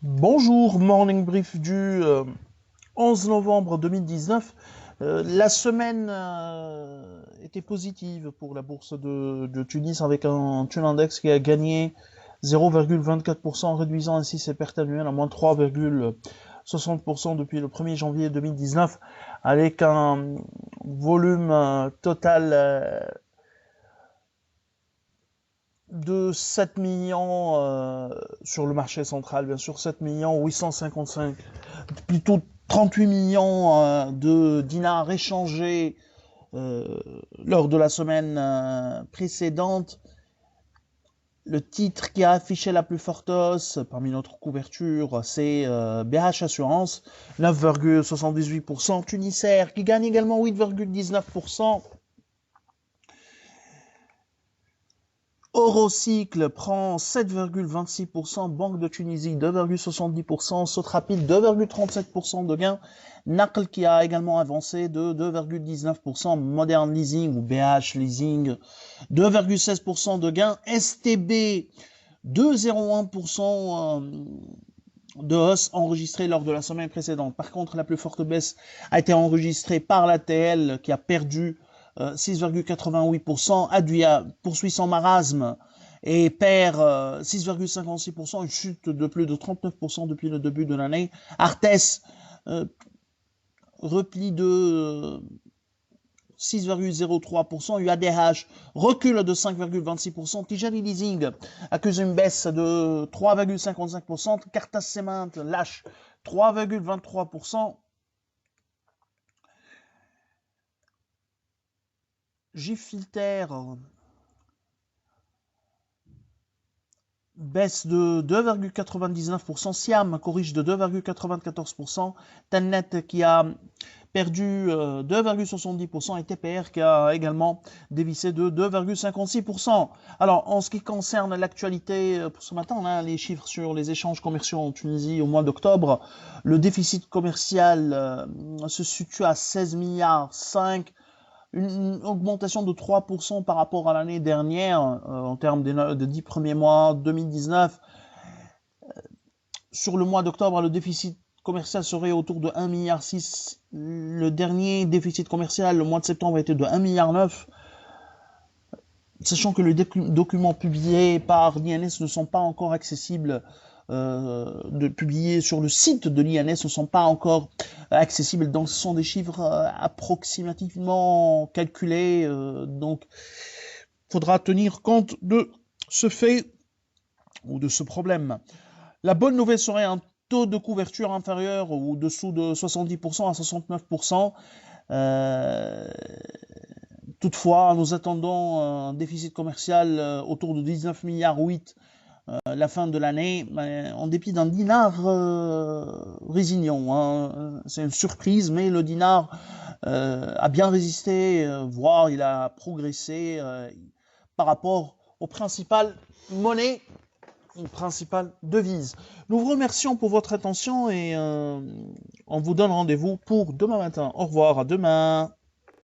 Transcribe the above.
Bonjour, morning brief du 11 novembre 2019. La semaine était positive pour la bourse de Tunis avec un Tun Index qui a gagné 0,24%, réduisant ainsi ses pertes annuelles à moins 3,60% depuis le 1er janvier 2019, avec un volume total de 7 millions sur le marché central, bien sûr, 7 millions 855, plutôt 38 millions de dinars échangés lors de la semaine précédente. Le titre qui a affiché la plus forte hausse parmi notre couverture, c'est BH Assurance, 9,78%. Tunisair qui gagne également 8,19%. Eurocycle prend 7,26%, Banque de Tunisie 2,70%, Sotrapil 2,37% de gain, Naql qui a également avancé de 2,19%, Modern Leasing ou BH Leasing 2,16% de gain, STB 2,01% de hausse enregistrée lors de la semaine précédente. Par contre, la plus forte baisse a été enregistrée par l'ATL qui a perdu 6,88%. Aduia poursuit son marasme et perd 6,56%, une chute de plus de 39% depuis le début de l'année. Artes, repli de 6,03%, UADH recule de 5,26%, Tijani Leasing accuse une baisse de 3,55%, Cartas Cement lâche 3,23%, Gifilter baisse de 2,99%, Siam corrige de 2,94%, Telnet qui a perdu 2,70% et TPR qui a également dévissé de 2,56%. Alors, en ce qui concerne l'actualité pour ce matin, on a les chiffres sur les échanges commerciaux en Tunisie au mois d'octobre. Le déficit commercial se situe à 16 milliards 5, une augmentation de 3% par rapport à l'année dernière en termes des 10 premiers mois 2019. Sur le mois d'octobre, le déficit commercial serait autour de 1,6 milliard. Le dernier déficit commercial, le mois de septembre, était de 1,9 milliard. Sachant que les documents publiés par l'INS ne sont pas encore accessibles, publiés sur le site de l'INS ne sont pas encore accessibles, donc ce sont des chiffres approximativement calculés, donc il faudra tenir compte de ce fait ou de ce problème. La bonne nouvelle serait un taux de couverture inférieur ou dessous de 70% à 69%. Toutefois, nous attendons un déficit commercial autour de 19 milliards 8 la fin de l'année, en dépit d'un dinar résilient. Hein. C'est une surprise, mais le dinar a bien résisté, voire il a progressé par rapport aux principales monnaies, aux principales devises. Nous vous remercions pour votre attention et on vous donne rendez-vous pour demain matin. Au revoir, à demain.